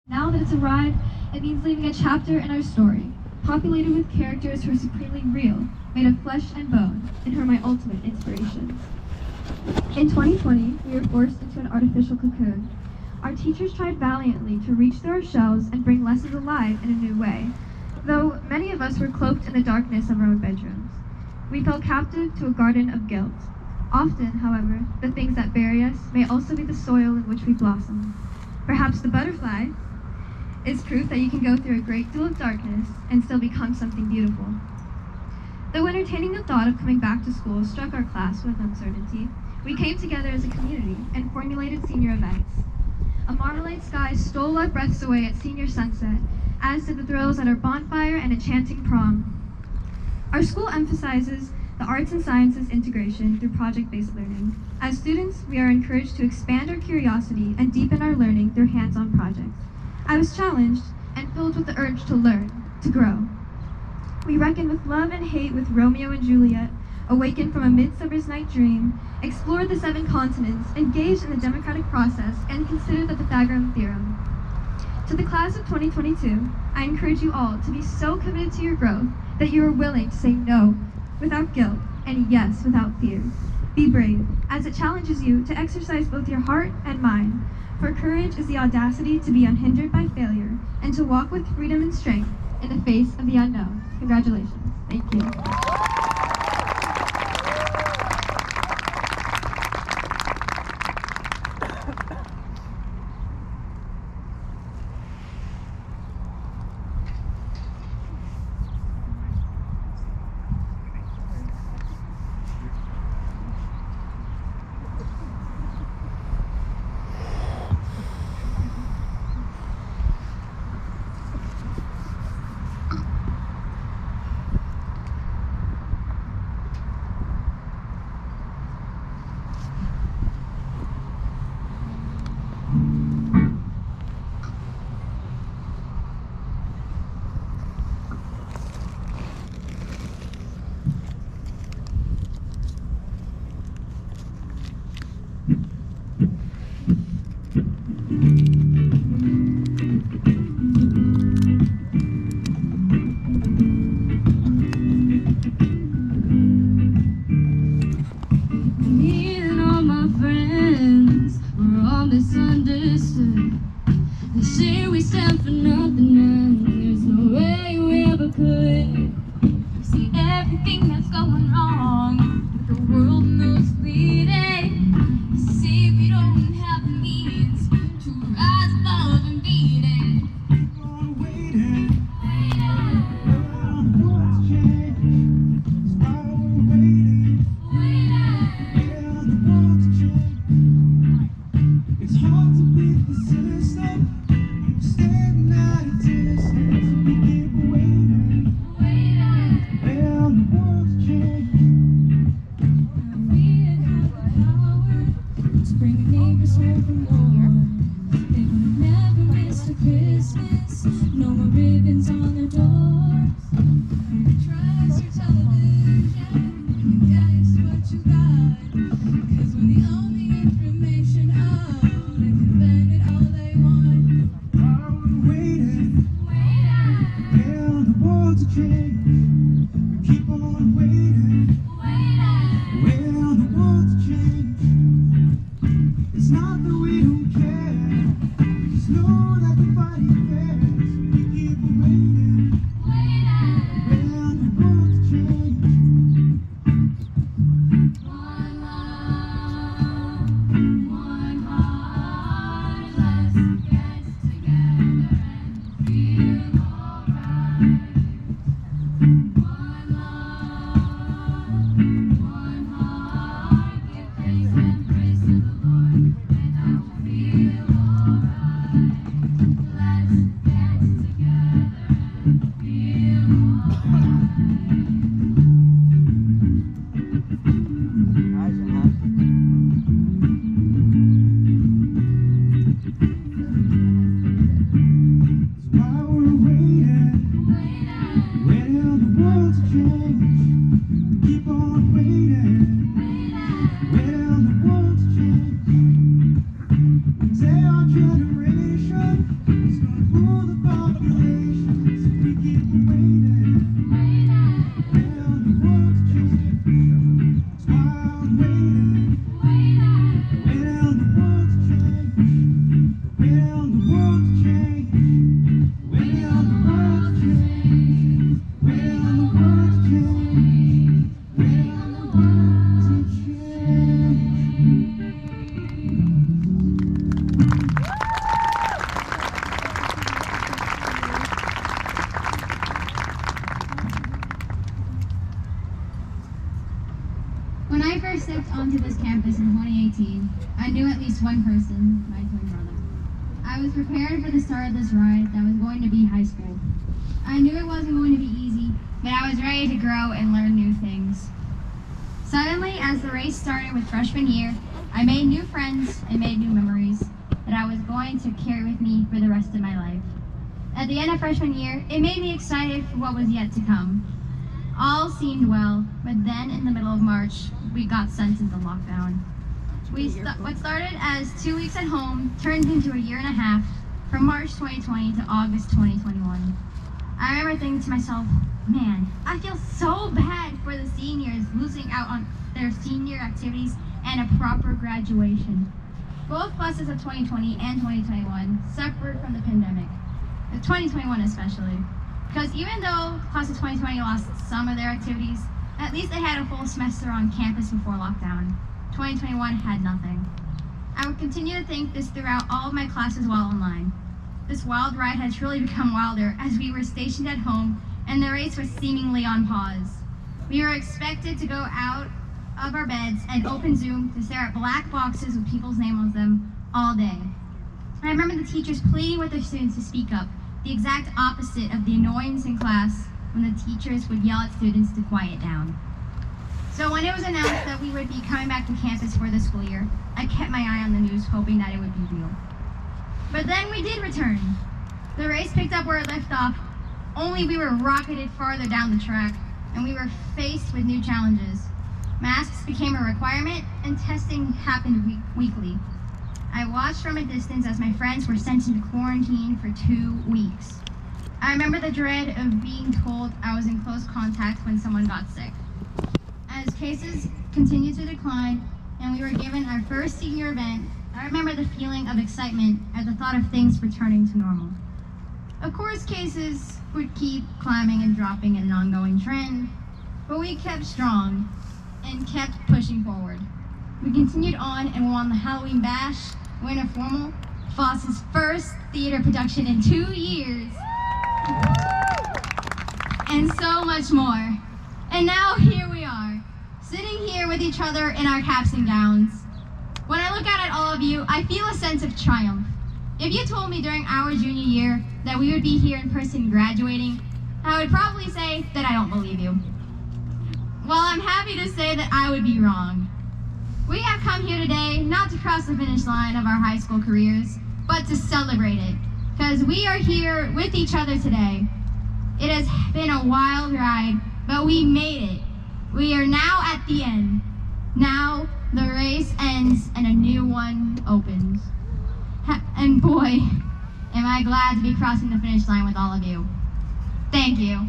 Now that it's arrived, it means leaving a chapter in our story, populated with characters who are supremely real, made of flesh and bone, and who are my ultimate inspirations. In 2020, we were forced into an artificial cocoon. Our teachers tried valiantly to reach through our shells and bring lessons alive in a new way, though many of us were cloaked in the darkness of our own bedrooms. We fell captive to a garden of guilt. Often, however, the things that bury us may also be the soil in which we blossom. Perhaps the butterfly is proof that you can go through a great deal of darkness and still become something beautiful. Though entertaining the thought of coming back to school struck our class with uncertainty, we came together as a community and formulated senior events. A marmalade sky stole our breaths away at senior sunset, as did the thrills at our bonfire and enchanting prom. Our school emphasizes the arts and sciences integration through project-based learning. As students, we are encouraged to expand our curiosity and deepen our learning through hands-on projects. I was challenged and filled with the urge to learn, to grow. We reckoned with love and hate with Romeo and Juliet, awakened from a midsummer's night dream, explored the 7 continents, engaged in the democratic process, and considered the Pythagorean theorem. To the class of 2022, I encourage you all to be so committed to your growth that you are willing to say no without guilt and yes without fear. Be brave, as it challenges you to exercise both your heart and mind. For courage is the audacity to be unhindered by failure and to walk with freedom and strength in the face of the unknown. Congratulations. Thank you. Me and all my friends were all misunderstood. They say we stand for nothing and there's no way we ever could. We see everything that's going wrong, but the world knows bleeding. You see we don't have the means to rise above and beat it. Keep on waiting, waiting. The world's changed, that's why we're waiting. Yeah, the world's changed. It's hard to beat the system. I'm standing at a distance. We keep waiting. Well, the world's changed. We have the power to bring the neighbors home from war. They would have never missed a Christmas. No more ribbons on their doors. Trust your television. Guess what you got? 'Cause we're the only information out. They can blend it all they want. While we're waiting, yeah, the world's changed. We keep on waiting. Well, the world's changed. It's not that we don't care. Just know that the fight is fair. So we keep waiting. stepped onto this campus in 2018, I knew at least one person, my twin brother. I was prepared for the start of this ride that was going to be high school. I knew it wasn't going to be easy, but I was ready to grow and learn new things. Suddenly, as the race started with freshman year, I made new friends and made new memories that I was going to carry with me for the rest of my life. At the end of freshman year, it made me excited for what was yet to come. All seemed well, but then in the middle of March, we got sent into lockdown. What started as 2 weeks at home turned into a year and a half, from March 2020 to August 2021. I remember thinking to myself, man, I feel so bad for the seniors losing out on their senior activities and a proper graduation. Both classes of 2020 and 2021 suffered from the pandemic, the 2021 especially, because even though class of 2020 lost some of their activities, at least they had a full semester on campus before lockdown. 2021 had nothing. I would continue to think this throughout all of my classes while online. This wild ride had truly become wilder as we were stationed at home and the race was seemingly on pause. We were expected to go out of our beds and open Zoom to stare at black boxes with people's names on them all day. I remember the teachers pleading with their students to speak up, the exact opposite of the annoyance in class when the teachers would yell at students to quiet down. So when it was announced that we would be coming back to campus for the school year, I kept my eye on the news hoping that it would be real. But then we did return. The race picked up where it left off, only we were rocketed farther down the track and we were faced with new challenges. Masks became a requirement and testing happened weekly. I watched from a distance as my friends were sent into quarantine for 2 weeks. I remember the dread of being told I was in close contact when someone got sick. As cases continued to decline and we were given our first senior event, I remember the feeling of excitement at the thought of things returning to normal. Of course, cases would keep climbing and dropping in an ongoing trend, but we kept strong and kept pushing forward. We continued on and won the Halloween Bash, Winter Formal, Foss's first theater production in 2 years, and so much more. And now here we are, sitting here with each other in our caps and gowns. When I look out at all of you, I feel a sense of triumph. If you told me during our junior year that we would be here in person graduating, I would probably say that I don't believe you. Well, I'm happy to say that I would be wrong. We have come here today not to cross the finish line of our high school careers, but to celebrate it, because we are here with each other today. It has been a wild ride, but we made it. We are now at the end. Now the race ends and a new one opens. And boy, am I glad to be crossing the finish line with all of you. Thank you.